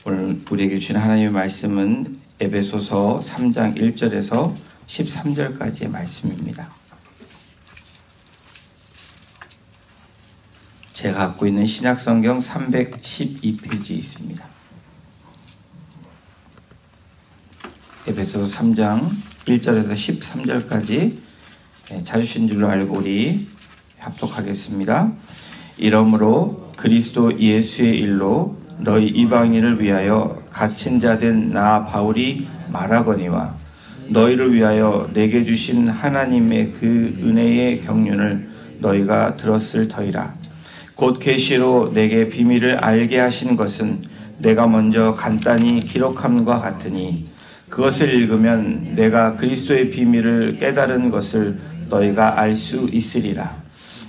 오늘 우리에게 주신 하나님의 말씀은 에베소서 3장 1절에서 13절까지의 말씀입니다. 제가 갖고 있는 신약성경 312페이지에 있습니다. 에베소서 3장 1절에서 13절까지 찾으신 줄로 알고 우리 합독하겠습니다. 이러므로 그리스도 예수의 일로 너희 이방인을 위하여 갇힌 자 된 나 바울이 말하거니와 너희를 위하여 내게 주신 하나님의 그 은혜의 경륜을 너희가 들었을 터이라. 곧 계시로 내게 비밀을 알게 하신 것은 내가 먼저 간단히 기록함과 같으니 그것을 읽으면 내가 그리스도의 비밀을 깨달은 것을 너희가 알 수 있으리라.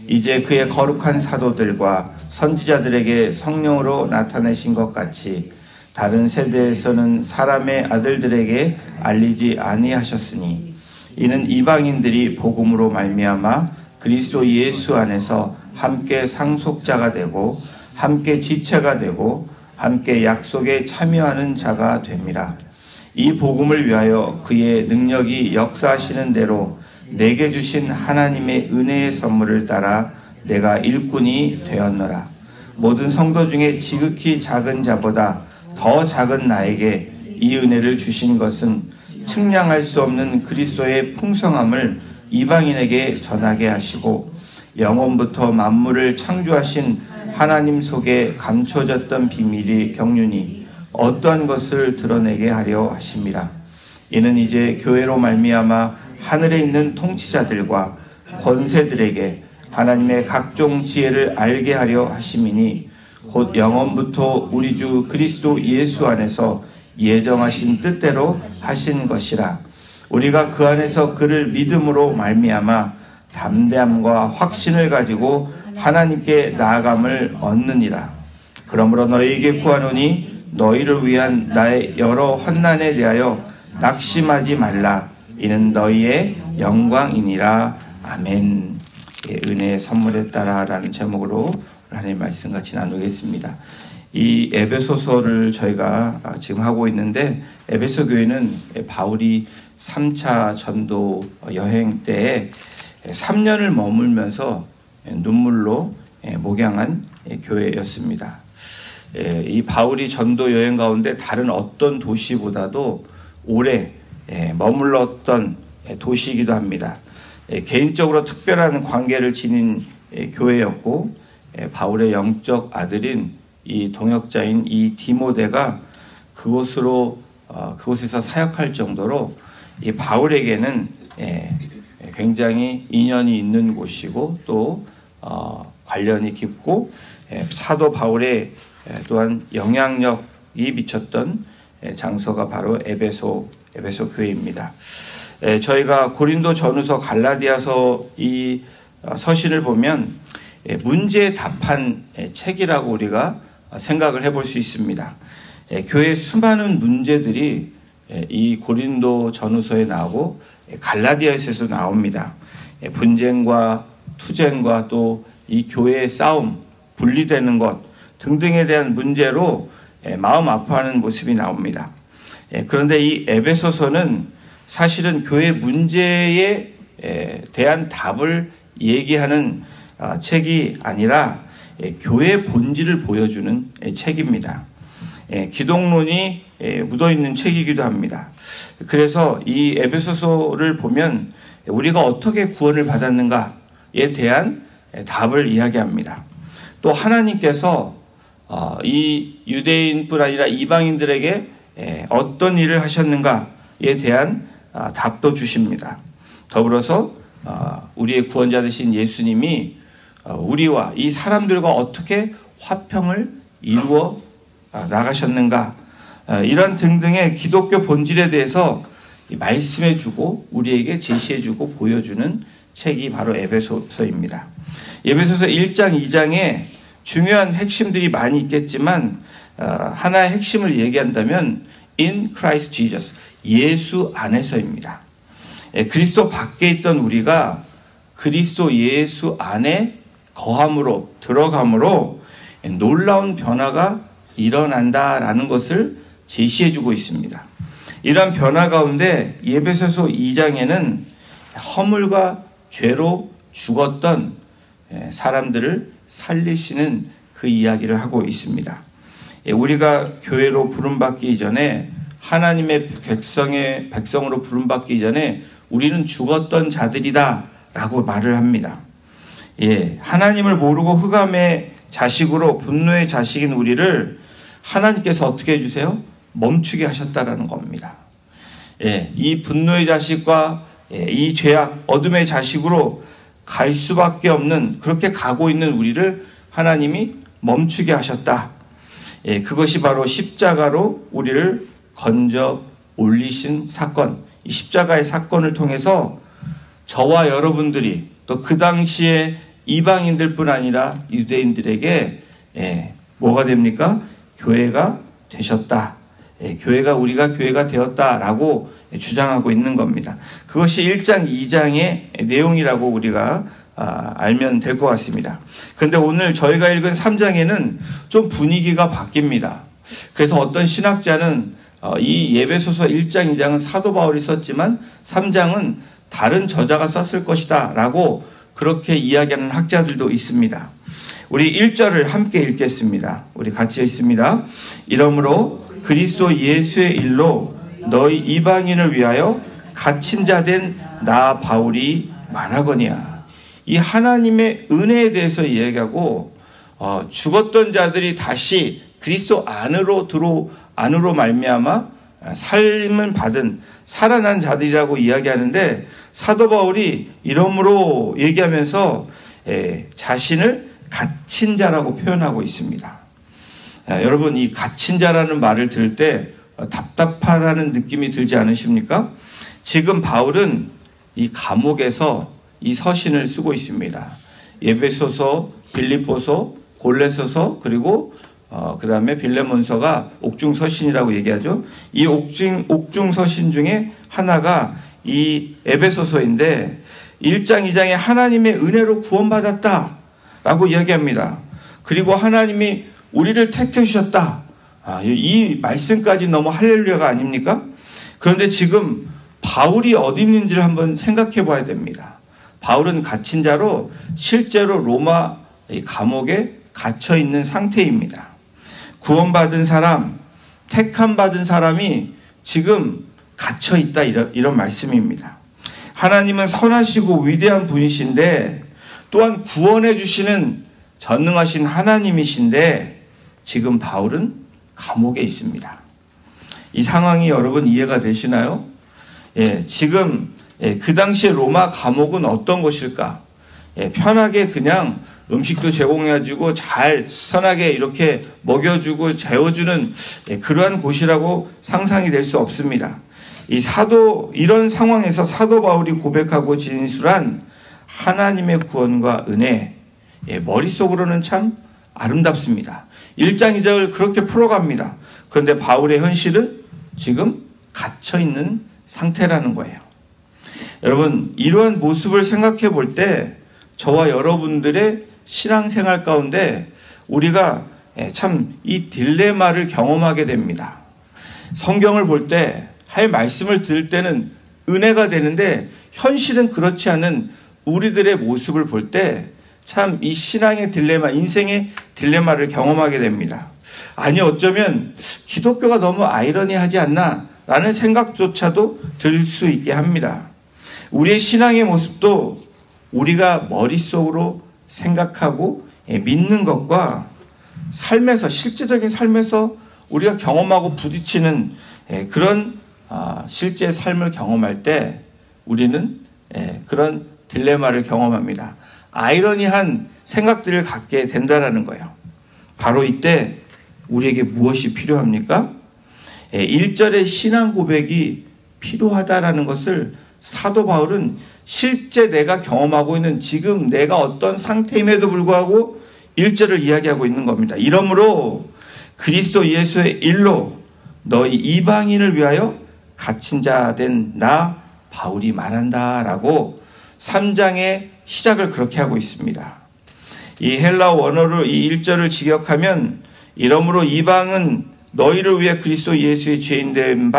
이제 그의 거룩한 사도들과 선지자들에게 성령으로 나타내신 것 같이 다른 세대에서는 사람의 아들들에게 알리지 아니하셨으니 이는 이방인들이 복음으로 말미암아 그리스도 예수 안에서 함께 상속자가 되고 함께 지체가 되고 함께 약속에 참여하는 자가 됨이라. 이 복음을 위하여 그의 능력이 역사하시는 대로 내게 주신 하나님의 은혜의 선물을 따라 내가 일꾼이 되었노라. 모든 성도 중에 지극히 작은 자보다 더 작은 나에게 이 은혜를 주신 것은 측량할 수 없는 그리스도의 풍성함을 이방인에게 전하게 하시고 영원부터 만물을 창조하신 하나님 속에 감춰졌던 비밀이 경륜이 어떠한 것을 드러내게 하려 하심이라. 이는 이제 교회로 말미암아 하늘에 있는 통치자들과 권세들에게 하나님의 각종 지혜를 알게 하려 하심이니 곧 영원부터 우리 주 그리스도 예수 안에서 예정하신 뜻대로 하신 것이라. 우리가 그 안에서 그를 믿음으로 말미암아 담대함과 확신을 가지고 하나님께 나아감을 얻느니라. 그러므로 너희에게 구하노니 너희를 위한 나의 여러 환난에 대하여 낙심하지 말라. 이는 너희의 영광이니라. 아멘. 은혜의 선물에 따라라는 제목으로 하나님의 말씀 같이 나누겠습니다. 이 에베소서를 저희가 지금 하고 있는데 에베소 교회는 바울이 3차 전도 여행 때에 3년을 머물면서 눈물로 목양한 교회였습니다. 이 바울이 전도 여행 가운데 다른 어떤 도시보다도 오래 머물렀던 도시이기도 합니다. 개인적으로 특별한 관계를 지닌 교회였고 바울의 영적 아들인 이 동역자인 이 디모데가 그곳에서 사역할 정도로 이 바울에게는 굉장히 인연이 있는 곳이고 또 관련이 깊고 사도 바울의 또한 영향력이 미쳤던 장소가 바로 에베소 교회입니다. 저희가 고린도 전후서 갈라디아서 이 서신을 보면 문제에 답한 책이라고 우리가 생각을 해볼 수 있습니다. 교회의 수많은 문제들이 이 고린도 전후서에 나오고 갈라디아서에서 나옵니다. 분쟁과 투쟁과 또 이 교회의 싸움, 분리되는 것 등등에 대한 문제로 마음 아파하는 모습이 나옵니다. 그런데 이 에베소서는 사실은 교회 문제에 대한 답을 얘기하는 책이 아니라 교회 본질을 보여주는 책입니다. 기독론이 묻어있는 책이기도 합니다. 그래서 이 에베소서를 보면 우리가 어떻게 구원을 받았는가에 대한 답을 이야기합니다. 또 하나님께서 이 유대인뿐 아니라 이방인들에게 어떤 일을 하셨는가에 대한 답도 주십니다. 더불어서 우리의 구원자 되신 예수님이 우리와 이 사람들과 어떻게 화평을 이루어 나가셨는가, 이런 등등의 기독교 본질에 대해서 말씀해주고 우리에게 제시해주고 보여주는 책이 바로 에베소서입니다. 에베소서 1장, 2장에 중요한 핵심들이 많이 있겠지만 하나의 핵심을 얘기한다면 in Christ Jesus, 예수 안에서입니다. 그리스도 밖에 있던 우리가 그리스도 예수 안에 거함으로 들어감으로 놀라운 변화가 일어난다라는 것을 제시해주고 있습니다. 이러한 변화 가운데 에베소서 2장에는 허물과 죄로 죽었던 사람들을 살리시는 그 이야기를 하고 있습니다. 우리가 교회로 부름받기 전에, 하나님의 백성으로 부름받기 전에 우리는 죽었던 자들이다 라고 말을 합니다. 하나님을 모르고 흑암의 자식으로, 분노의 자식인 우리를 하나님께서 어떻게 해주세요? 멈추게 하셨다라는 겁니다. 이 분노의 자식과 이 죄악, 어둠의 자식으로 갈 수밖에 없는, 그렇게 가고 있는 우리를 하나님이 멈추게 하셨다. 그것이 바로 십자가로 우리를 건져 올리신 사건, 이 십자가의 사건을 통해서 저와 여러분들이, 또 그 당시에 이방인들 뿐 아니라 유대인들에게 뭐가 됩니까? 교회가 되셨다. 우리가 교회가 되었다라고 주장하고 있는 겁니다. 그것이 1장, 2장의 내용이라고 우리가 알면 될 것 같습니다. 그런데 오늘 저희가 읽은 3장에는 좀 분위기가 바뀝니다. 그래서 어떤 신학자는 이 에베소서 1장, 2장은 사도 바울이 썼지만 3장은 다른 저자가 썼을 것이다 라고 그렇게 이야기하는 학자들도 있습니다. 우리 1절을 함께 읽겠습니다. 우리 같이 읽습니다. 이러므로 그리스도 예수의 일로 너희 이방인을 위하여 갇힌 자 된 나 바울이 말하거니와. 이 하나님의 은혜에 대해서 이야기하고 죽었던 자들이 다시 그리스도 안으로 말미암아 삶을 받은 살아난 자들이라고 이야기하는데, 사도 바울이 이러므로 얘기하면서 자신을 갇힌 자라고 표현하고 있습니다. 여러분, 이 갇힌 자라는 말을 들을 때 답답하다는 느낌이 들지 않으십니까? 지금 바울은 이 감옥에서 이 서신을 쓰고 있습니다. 에베소서, 빌립보서, 골로새서, 그리고 그 다음에 빌레몬서가 옥중서신이라고 얘기하죠. 이 옥중서신 중에 하나가 이 에베소서인데 1장, 2장에 하나님의 은혜로 구원받았다 라고 이야기합니다. 그리고 하나님이 우리를 택해 주셨다. 이 말씀까지 너무 할렐루야가 아닙니까? 그런데 지금 바울이 어디 있는지를 한번 생각해 봐야 됩니다. 바울은 갇힌 자로 실제로 로마 감옥에 갇혀 있는 상태입니다. 구원받은 사람, 택함 받은 사람이 지금 갇혀 있다, 이런 말씀입니다. 하나님은 선하시고 위대한 분이신데 또한 구원해 주시는 전능하신 하나님이신데 지금 바울은 감옥에 있습니다. 이 상황이 여러분 이해가 되시나요? 지금 그 당시에 로마 감옥은 어떤 곳일까? 편하게 그냥 음식도 제공해주고 잘 편하게 이렇게 먹여주고 재워주는 그러한 곳이라고 상상이 될 수 없습니다. 이런 상황에서 사도 바울이 고백하고 진술한 하나님의 구원과 은혜, 머릿속으로는 참 아름답습니다. 1장 2장을 그렇게 풀어갑니다. 그런데 바울의 현실은 지금 갇혀있는 상태라는 거예요. 여러분, 이러한 모습을 생각해 볼 때 저와 여러분들의 신앙생활 가운데 우리가 참 이 딜레마를 경험하게 됩니다. 성경을 볼 때, 할 말씀을 들을 때는 은혜가 되는데 현실은 그렇지 않은 우리들의 모습을 볼 때 참 이 신앙의 딜레마, 인생의 딜레마를 경험하게 됩니다. 아니, 어쩌면 기독교가 너무 아이러니하지 않나 라는 생각조차도 들 수 있게 합니다. 우리의 신앙의 모습도 우리가 머릿속으로 생각하고 믿는 것과 삶에서, 실제적인 삶에서 우리가 경험하고 부딪히는 그런 실제 삶을 경험할 때 우리는 그런 딜레마를 경험합니다. 아이러니한 생각들을 갖게 된다는 거예요. 바로 이때 우리에게 무엇이 필요합니까? 1절의 신앙 고백이 필요하다라는 것을 사도 바울은 실제 내가 경험하고 있는 지금 내가 어떤 상태임에도 불구하고 1절을 이야기하고 있는 겁니다. 이러므로 그리스도 예수의 일로 너희 이방인을 위하여 갇힌 자 된 나 바울이 말한다라고 3장의 시작을 그렇게 하고 있습니다. 이 헬라어 원어로 이 1절을 직역하면 이러므로 이방은 너희를 위해 그리스도 예수의 죄인된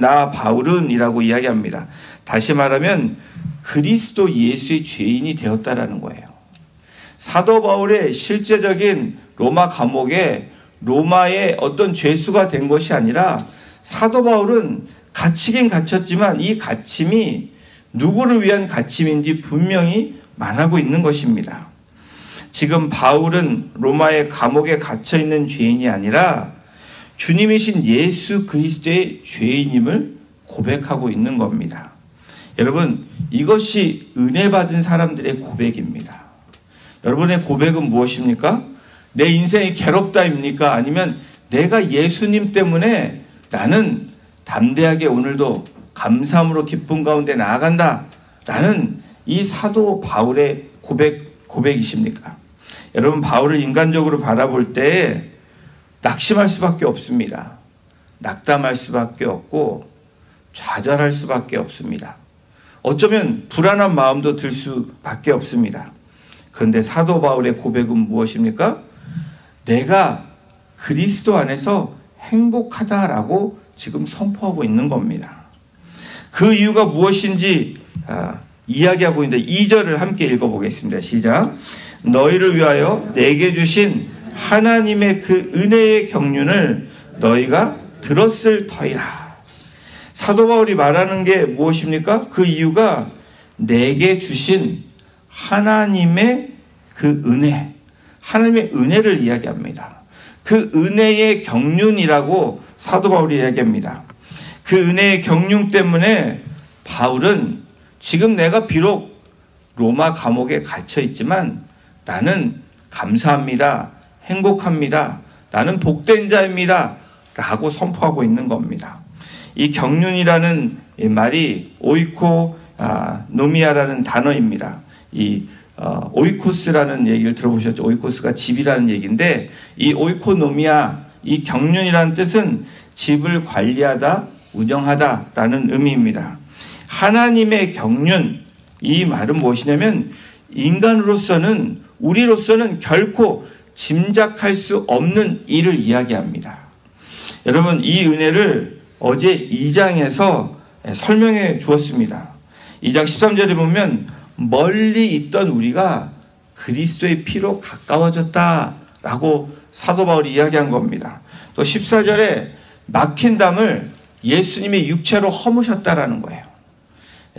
나 바울은 이라고 이야기합니다. 다시 말하면 그리스도 예수의 죄인이 되었다라는 거예요. 사도 바울의 실제적인 로마 감옥에 로마의 어떤 죄수가 된 것이 아니라 사도 바울은 갇히긴 갇혔지만 이 갇힘이 누구를 위한 갇힘인지 분명히 말하고 있는 것입니다. 지금 바울은 로마의 감옥에 갇혀 있는 죄인이 아니라 주님이신 예수 그리스도의 죄인임을 고백하고 있는 겁니다. 여러분, 이것이 은혜 받은 사람들의 고백입니다. 여러분의 고백은 무엇입니까? 내 인생이 괴롭다입니까? 아니면 내가 예수님 때문에 나는 담대하게 오늘도 감사함으로 기쁨 가운데 나아간다 라는 이 사도 바울의 고백이십니까? 여러분, 바울을 인간적으로 바라볼 때 낙심할 수밖에 없습니다. 낙담할 수밖에 없고 좌절할 수밖에 없습니다. 어쩌면 불안한 마음도 들 수밖에 없습니다. 그런데 사도 바울의 고백은 무엇입니까? 내가 그리스도 안에서 행복하다라고 지금 선포하고 있는 겁니다. 그 이유가 무엇인지 이야기하고 있는데 2절을 함께 읽어보겠습니다. 시작. 너희를 위하여 내게 주신 하나님의 그 은혜의 경륜을 너희가 들었을 터이라. 사도 바울이 말하는 게 무엇입니까? 그 이유가 내게 주신 하나님의 그 은혜, 하나님의 은혜를 이야기합니다. 그 은혜의 경륜이라고 사도 바울이 이야기합니다. 그 은혜의 경륜 때문에 바울은 지금 내가 비록 로마 감옥에 갇혀 있지만 나는 감사합니다. 행복합니다. 나는 복된 자입니다. 라고 선포하고 있는 겁니다. 이 경륜이라는 말이 오이코노미아라는 단어입니다. 이 오이코스라는 얘기를 들어보셨죠? 오이코스가 집이라는 얘기인데 이 오이코노미아, 이 경륜이라는 뜻은 집을 관리하다, 운영하다라는 의미입니다. 하나님의 경륜, 이 말은 무엇이냐면 인간으로서는, 우리로서는 결코 짐작할 수 없는 일을 이야기합니다. 여러분, 이 은혜를 어제 2장에서 설명해 주었습니다. 2장 13절에 보면 멀리 있던 우리가 그리스도의 피로 가까워졌다라고 사도 바울이 이야기한 겁니다. 또 14절에 막힌 담을 예수님의 육체로 허무셨다라는 거예요.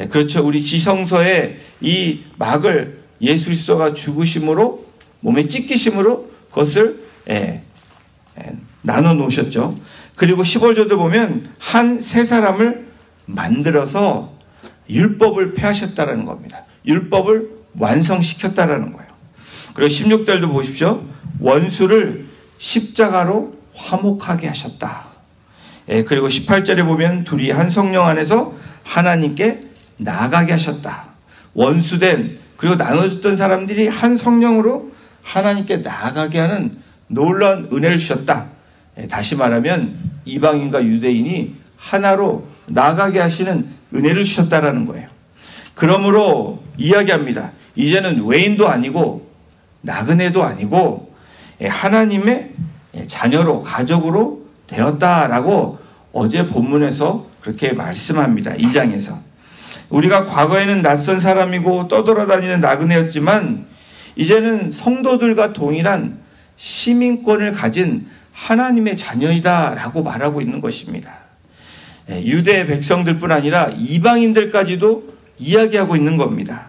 그렇죠. 우리 지성소에 이 막을 예수 그리스도가 죽으심으로, 몸에 찢기심으로 그것을 나눠 놓으셨죠. 그리고 15절도 보면 한 세 사람을 만들어서 율법을 폐하셨다라는 겁니다. 율법을 완성시켰다라는 거예요. 그리고 16절도 보십시오. 원수를 십자가로 화목하게 하셨다. 그리고 18절에 보면 둘이 한 성령 안에서 하나님께 나아가게 하셨다. 원수된, 그리고 나눠졌던 사람들이 한 성령으로 하나님께 나아가게 하는 놀라운 은혜를 주셨다. 다시 말하면 이방인과 유대인이 하나로 나아가게 하시는 은혜를 주셨다라는 거예요. 그러므로 이야기합니다. 이제는 외인도 아니고 나그네도 아니고 하나님의 자녀로, 가족으로 되었다라고 어제 본문에서 그렇게 말씀합니다. 2장에서. 우리가 과거에는 낯선 사람이고 떠돌아다니는 나그네였지만 이제는 성도들과 동일한 시민권을 가진 하나님의 자녀이다라고 말하고 있는 것입니다. 유대 백성들뿐 아니라 이방인들까지도 이야기하고 있는 겁니다.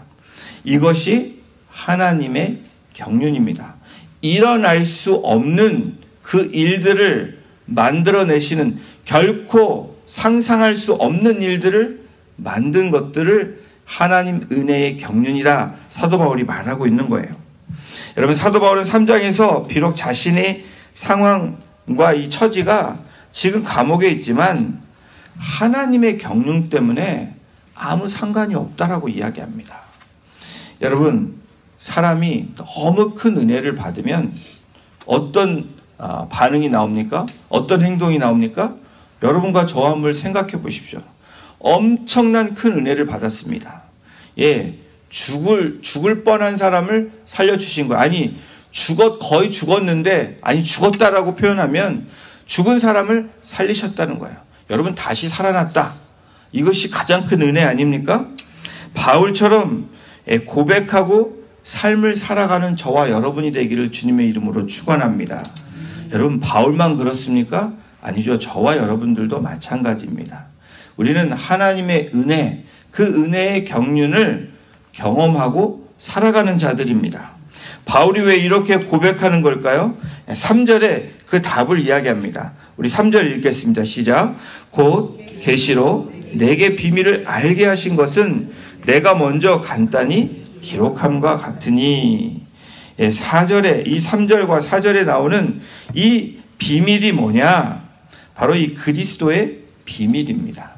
이것이 하나님의 경륜입니다. 일어날 수 없는 그 일들을 만들어내시는, 결코 상상할 수 없는 일들을 만든 것들을 하나님 은혜의 경륜이라 사도 바울이 말하고 있는 거예요. 여러분, 사도 바울은 3장에서 비록 자신의 상황과 이 처지가 지금 감옥에 있지만 하나님의 경륜 때문에 아무 상관이 없다라고 이야기합니다. 여러분, 사람이 너무 큰 은혜를 받으면 어떤 반응이 나옵니까? 어떤 행동이 나옵니까? 여러분과 저와 한번 생각해 보십시오. 엄청난 큰 은혜를 받았습니다. 죽을 뻔한 사람을 살려주신 거, 아니 거의 죽었는데, 아니 죽었다라고 표현하면 죽은 사람을 살리셨다는 거예요. 여러분 다시 살아났다. 이것이 가장 큰 은혜 아닙니까? 바울처럼 고백하고 삶을 살아가는 저와 여러분이 되기를 주님의 이름으로 축원합니다. 여러분 바울만 그렇습니까? 아니죠. 저와 여러분들도 마찬가지입니다. 우리는 하나님의 은혜, 그 은혜의 경륜을 경험하고 살아가는 자들입니다. 바울이 왜 이렇게 고백하는 걸까요? 3절에 그 답을 이야기합니다. 우리 3절 읽겠습니다. 시작. 곧 계시로 내게 비밀을 알게 하신 것은 내가 먼저 간단히 기록함과 같으니. 4절에, 이 3절과 4절에 나오는 이 비밀이 뭐냐? 바로 이 그리스도의 비밀입니다.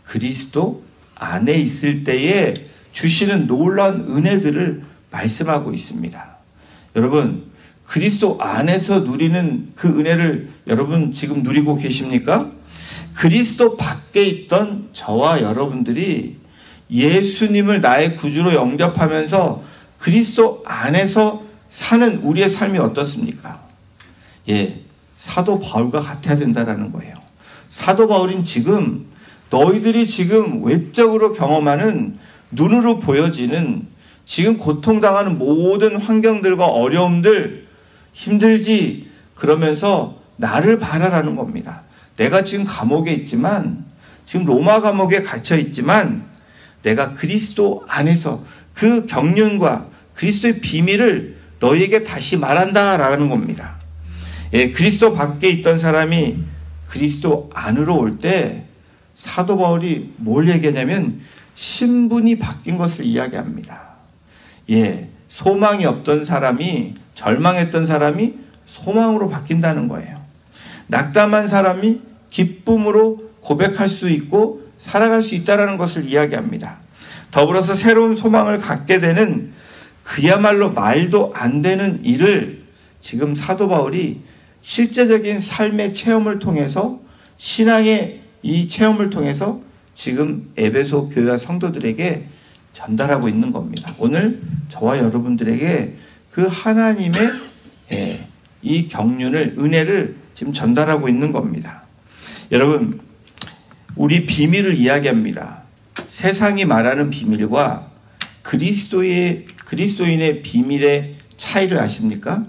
그리스도 안에 있을 때에 주시는 놀라운 은혜들을 말씀하고 있습니다. 여러분, 그리스도 안에서 누리는 그 은혜를 여러분 지금 누리고 계십니까? 그리스도 밖에 있던 저와 여러분들이 예수님을 나의 구주로 영접하면서 그리스도 안에서 사는 우리의 삶이 어떻습니까? 사도 바울과 같아야 된다는 거예요. 사도 바울인 지금 너희들이 지금 외적으로 경험하는 눈으로 보여지는 지금 고통당하는 모든 환경들과 어려움들 힘들지 그러면서 나를 바라라는 겁니다. 내가 지금 감옥에 있지만 지금 로마 감옥에 갇혀 있지만 내가 그리스도 안에서 그 경륜과 그리스도의 비밀을 너희에게 다시 말한다라는 겁니다. 그리스도 밖에 있던 사람이 그리스도 안으로 올 때 사도 바울이 뭘 얘기하냐면 신분이 바뀐 것을 이야기합니다. 소망이 없던 사람이, 절망했던 사람이 소망으로 바뀐다는 거예요. 낙담한 사람이 기쁨으로 고백할 수 있고 살아갈 수 있다는 것을 이야기합니다. 더불어서 새로운 소망을 갖게 되는 그야말로 말도 안 되는 일을 지금 사도 바울이 실제적인 삶의 체험을 통해서, 신앙의 이 체험을 통해서 지금 에베소 교회와 성도들에게 전달하고 있는 겁니다. 오늘 저와 여러분들에게 그 하나님의 이 경륜을, 은혜를 지금 전달하고 있는 겁니다. 여러분, 우리 비밀을 이야기합니다. 세상이 말하는 비밀과 그리스도인의 비밀의 차이를 아십니까?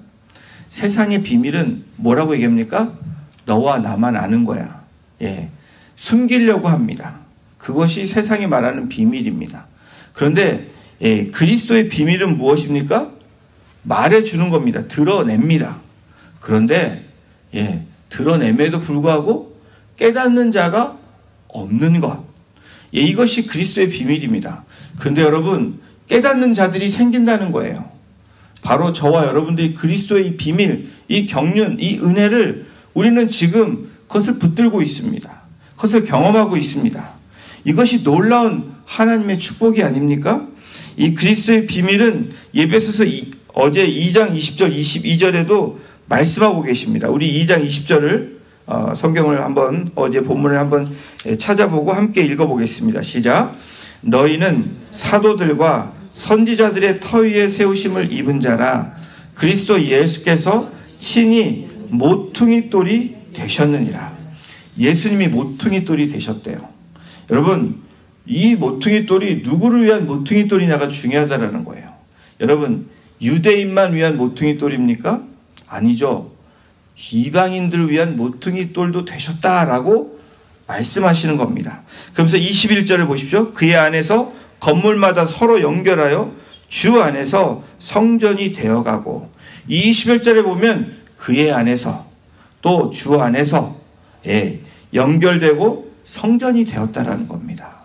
세상의 비밀은 뭐라고 얘기합니까? 너와 나만 아는 거야. 숨기려고 합니다. 그것이 세상이 말하는 비밀입니다. 그런데 그리스도의 비밀은 무엇입니까? 말해주는 겁니다. 드러냅니다. 그런데 드러냄에도 불구하고 깨닫는 자가 없는 것. 이것이 그리스도의 비밀입니다. 그런데 여러분, 깨닫는 자들이 생긴다는 거예요. 바로 저와 여러분들이 그리스도의 이 비밀, 이 경륜, 이 은혜를 우리는 지금 그것을 붙들고 있습니다. 그것을 경험하고 있습니다. 이것이 놀라운 하나님의 축복이 아닙니까? 이 그리스도의 비밀은 에베소서 어제 2장 20절 22절에도 말씀하고 계십니다. 우리 2장 20절을 성경을 한번, 어제 본문을 한번 찾아보고 함께 읽어보겠습니다. 시작. 너희는 사도들과 선지자들의 터 위에 세우심을 입은 자라 그리스도 예수께서 친히 모퉁이 돌이 되셨느니라. 예수님이 모퉁이 돌이 되셨대요. 여러분, 이 모퉁이 돌이 누구를 위한 모퉁이 돌이냐가 중요하다는 거예요. 여러분, 유대인만 위한 모퉁이 돌입니까? 아니죠. 이방인들을 위한 모퉁이 돌도 되셨다라고 말씀하시는 겁니다. 그러면서 21절을 보십시오. 그의 안에서 건물마다 서로 연결하여 주 안에서 성전이 되어가고, 이 21절에 보면 그의 안에서 또 주 안에서 연결되고 성전이 되었다라는 겁니다.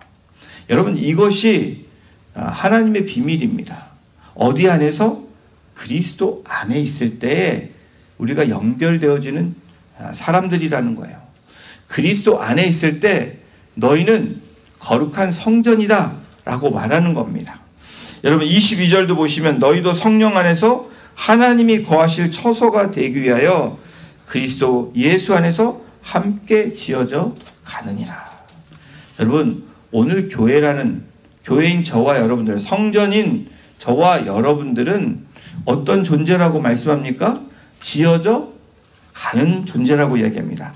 여러분, 이것이 하나님의 비밀입니다. 어디 안에서? 그리스도 안에 있을 때 우리가 연결되어지는 사람들이라는 거예요. 그리스도 안에 있을 때 너희는 거룩한 성전이다 라고 말하는 겁니다. 여러분, 22절도 보시면 너희도 성령 안에서 하나님이 거하실 처소가 되기 위하여 그리스도 예수 안에서 함께 지어져 가느니라. 여러분, 오늘 교회인 저와 여러분들, 성전인 저와 여러분들은 어떤 존재라고 말씀합니까? 지어져 가는 존재라고 이야기합니다.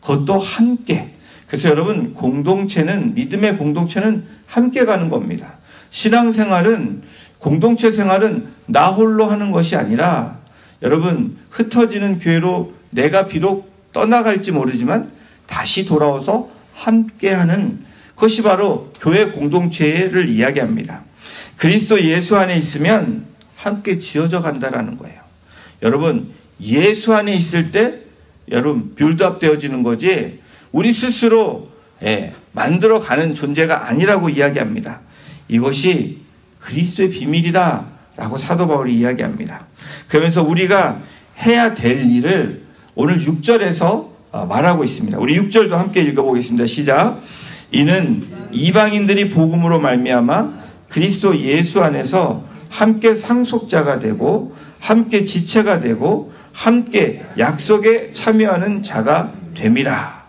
그것도 함께. 그래서 여러분, 공동체는, 믿음의 공동체는 함께 가는 겁니다. 신앙생활은, 공동체 생활은 나 홀로 하는 것이 아니라 여러분, 흩어지는 교회로 내가 비록 떠나갈지 모르지만 다시 돌아와서 함께하는 것이 바로 교회 공동체를 이야기합니다. 그리스도 예수 안에 있으면 함께 지어져 간다라는 거예요. 여러분, 예수 안에 있을 때 여러분 빌드업 되어지는 거지 우리 스스로 만들어가는 존재가 아니라고 이야기합니다. 이것이 그리스도의 비밀이다 라고 사도 바울이 이야기합니다. 그러면서 우리가 해야 될 일을 오늘 6절에서 말하고 있습니다. 우리 6절도 함께 읽어보겠습니다. 시작. 이는 이방인들이 복음으로 말미암아 그리스도 예수 안에서 함께 상속자가 되고 함께 지체가 되고 함께 약속에 참여하는 자가 됨이라.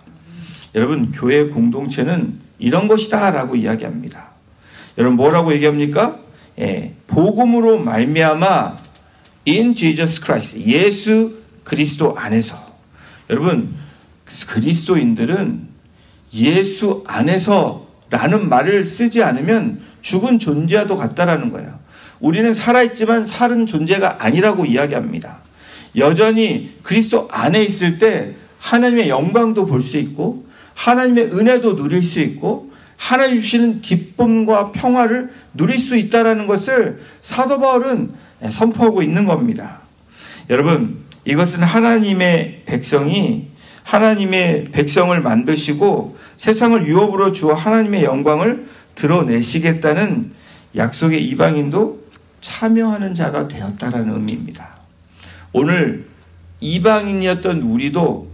여러분, 교회 공동체는 이런 것이다 라고 이야기합니다. 여러분, 뭐라고 얘기합니까? 복음으로 말미암아 in Jesus Christ, 예수 그리스도 안에서. 여러분, 그리스도인들은 예수 안에서 라는 말을 쓰지 않으면 죽은 존재와도 같다라는 거예요. 우리는 살아있지만 살은 존재가 아니라고 이야기합니다. 여전히 그리스도 안에 있을 때 하나님의 영광도 볼 수 있고 하나님의 은혜도 누릴 수 있고 하나님 주시는 기쁨과 평화를 누릴 수 있다는 것을 사도 바울은 선포하고 있는 겁니다. 여러분, 이것은 하나님의 백성을 만드시고 세상을 유업으로 주어 하나님의 영광을 드러내시겠다는 약속에 이방인도 참여하는 자가 되었다라는 의미입니다. 오늘 이방인이었던 우리도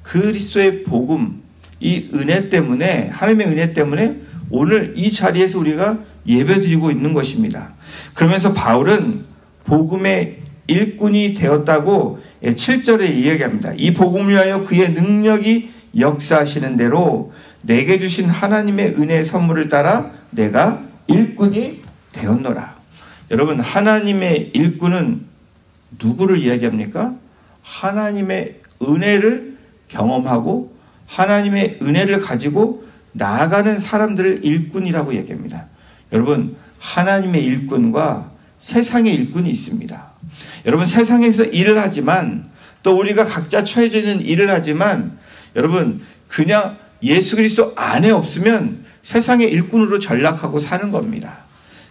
그리스도의 복음, 이 은혜 때문에, 하나님의 은혜 때문에 오늘 이 자리에서 우리가 예배드리고 있는 것입니다. 그러면서 바울은 복음의 일꾼이 되었다고 7절에 이야기합니다. 이 복음을 위하여 그의 능력이 역사하시는 대로 내게 주신 하나님의 은혜의 선물을 따라 내가 일꾼이 되었노라. 여러분, 하나님의 일꾼은 누구를 이야기합니까? 하나님의 은혜를 경험하고 하나님의 은혜를 가지고 나아가는 사람들을 일꾼이라고 얘기합니다. 여러분, 하나님의 일꾼과 세상의 일꾼이 있습니다. 여러분, 세상에서 일을 하지만 또 우리가 각자 처해져 있는 일을 하지만 여러분, 그냥 예수 그리스도 안에 없으면 세상의 일꾼으로 전락하고 사는 겁니다.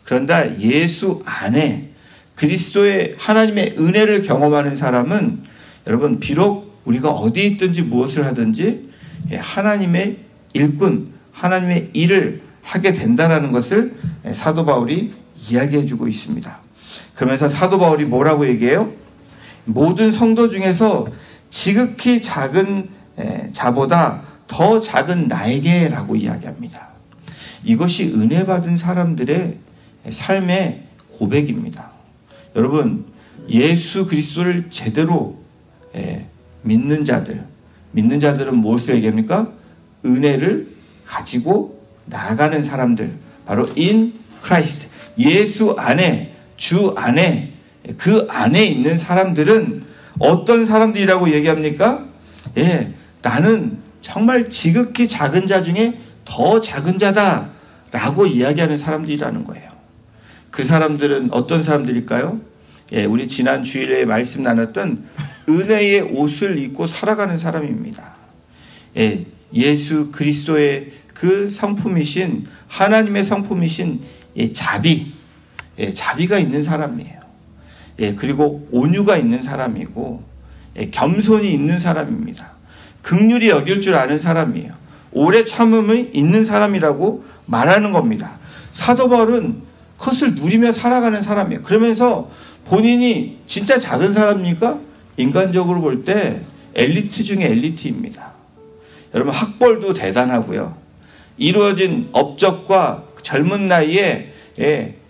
그런데 예수 안에 그리스도의 하나님의 은혜를 경험하는 사람은 여러분, 비록 우리가 어디 있든지 무엇을 하든지 하나님의 일꾼, 하나님의 일을 하게 된다는 것을 사도 바울이 이야기해 주고 있습니다. 그러면서 사도 바울이 뭐라고 얘기해요? 모든 성도 중에서 지극히 작은 자보다 더 작은 나에게 라고 이야기합니다. 이것이 은혜 받은 사람들의 삶의 고백입니다. 여러분, 예수 그리스도를 제대로 믿는 자들은 무엇을 얘기합니까? 은혜를 가지고 나아가는 사람들, 바로 in Christ, 예수 안에, 주 안에, 그 안에 있는 사람들은 어떤 사람들이라고 얘기합니까? 나는 정말 지극히 작은 자 중에 더 작은 자다 라고 이야기하는 사람들이라는 거예요. 그 사람들은 어떤 사람들일까요? 우리 지난 주일에 말씀 나눴던 은혜의 옷을 입고 살아가는 사람입니다. 예수 그리스도의 그 성품이신, 하나님의 성품이신 자비가 있는 사람이에요. 그리고 온유가 있는 사람이고 겸손이 있는 사람입니다. 긍휼히 여길 줄 아는 사람이에요. 오래 참음이 있는 사람이라고 말하는 겁니다. 사도 바울은 그것을 누리며 살아가는 사람이에요. 그러면서 본인이 진짜 작은 사람입니까? 인간적으로 볼 때 엘리트 중에 엘리트입니다. 여러분, 학벌도 대단하고요. 이루어진 업적과 젊은 나이에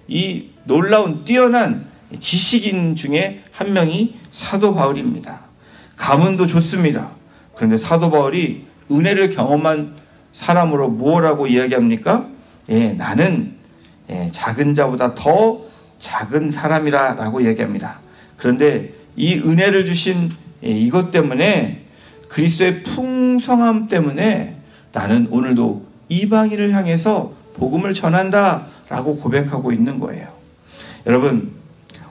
이 놀라운 뛰어난 지식인 중에 한 명이 사도 바울입니다. 가문도 좋습니다. 그런데 사도 바울이 은혜를 경험한 사람으로 무엇라고 이야기합니까? 나는 작은 자보다 더 작은 사람이라 라고 얘기합니다. 그런데 이 은혜를 주신 이것 때문에, 그리스도의 풍성함 때문에 나는 오늘도 이방인을 향해서 복음을 전한다 라고 고백하고 있는 거예요. 여러분,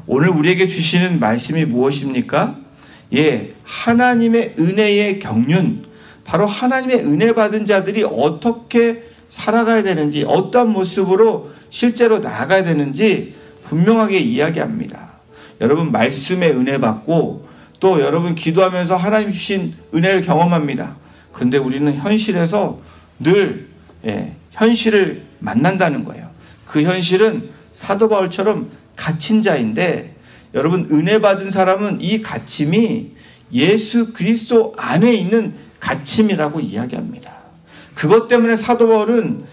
오늘 우리에게 주시는 말씀이 무엇입니까? 하나님의 은혜의 경륜, 바로 하나님의 은혜 받은 자들이 어떻게 살아가야 되는지, 어떤 모습으로 실제로 나아가야 되는지 분명하게 이야기합니다. 여러분, 말씀에 은혜 받고 또 여러분 기도하면서 하나님 주신 은혜를 경험합니다. 그런데 우리는 현실에서 늘 현실을 만난다는 거예요. 그 현실은 사도 바울처럼 갇힌 자인데, 여러분, 은혜 받은 사람은 이 갇힘이 예수 그리스도 안에 있는 갇힘이라고 이야기합니다. 그것 때문에 사도 바울은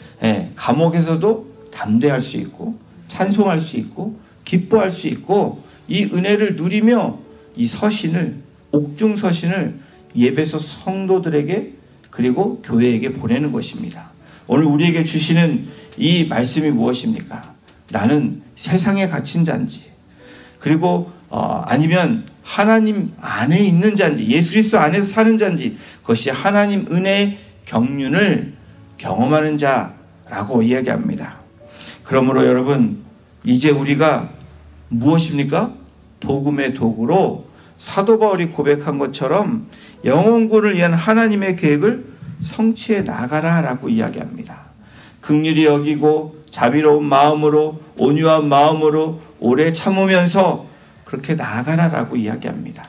감옥에서도 담대할 수 있고 찬송할 수 있고 기뻐할 수 있고, 이 은혜를 누리며 이 서신을, 옥중 서신을 예배소 성도들에게 그리고 교회에게 보내는 것입니다. 오늘 우리에게 주시는 이 말씀이 무엇입니까? 나는 세상에 갇힌 자인지, 그리고 아니면 하나님 안에 있는 자인지, 예수 그리스도 안에서 사는 자인지, 그것이 하나님 은혜의 경륜을 경험하는 자라고 이야기합니다. 그러므로 여러분, 이제 우리가 무엇입니까? 복음의 도구로 사도 바울이 고백한 것처럼 영혼구원을 위한 하나님의 계획을 성취해 나가라라고 이야기합니다. 긍휼히 여기고 자비로운 마음으로, 온유한 마음으로 오래 참으면서 그렇게 나아가라라고 이야기합니다.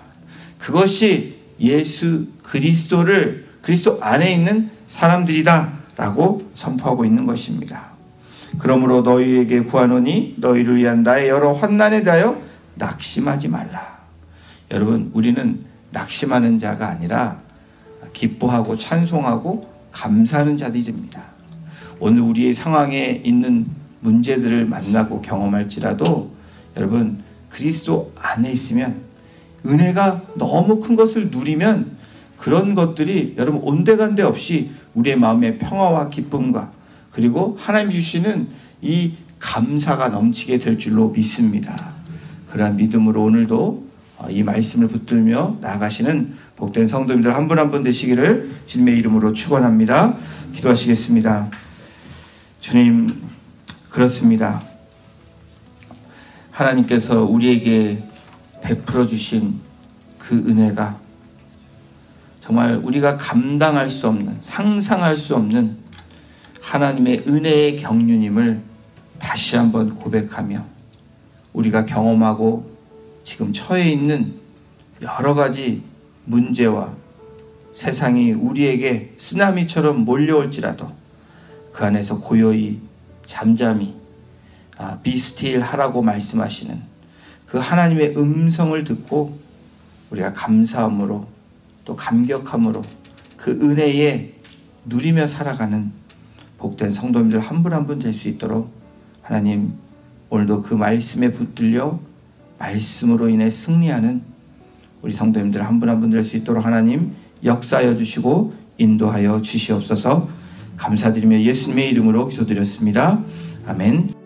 그것이 예수 그리스도를, 그리스도 안에 있는 사람들이다라고 선포하고 있는 것입니다. 그러므로 너희에게 구하노니 너희를 위한 나의 여러 환난에 대하여 낙심하지 말라. 여러분, 우리는 낙심하는 자가 아니라 기뻐하고 찬송하고 감사하는 자들입니다. 오늘 우리의 상황에 있는 문제들을 만나고 경험할지라도 여러분, 그리스도 안에 있으면, 은혜가 너무 큰 것을 누리면 그런 것들이 여러분 온데간데 없이 우리의 마음의 평화와 기쁨과 그리고 하나님 주시는 이 감사가 넘치게 될 줄로 믿습니다. 그러한 믿음으로 오늘도 이 말씀을 붙들며 나아가시는 복된 성도님들 한 분 한 분 되시기를 주님의 이름으로 축원합니다. 기도하시겠습니다. 주님, 그렇습니다. 하나님께서 우리에게 베풀어 주신 그 은혜가 정말 우리가 감당할 수 없는, 상상할 수 없는 하나님의 은혜의 경륜임을 다시 한번 고백하며, 우리가 경험하고 지금 처해 있는 여러 가지 문제와 세상이 우리에게 쓰나미처럼 몰려올지라도 그 안에서 고요히 잠잠히 be still 하라고 말씀하시는 그 하나님의 음성을 듣고 우리가 감사함으로 또 감격함으로 그 은혜에 누리며 살아가는 복된 성도님들 한 분 한 분 될 수 있도록 하나님, 오늘도 그 말씀에 붙들려 말씀으로 인해 승리하는 우리 성도님들 한 분 한 분 될 수 있도록 하나님 역사하여 주시고 인도하여 주시옵소서. 감사드리며 예수님의 이름으로 기도드렸습니다. 아멘.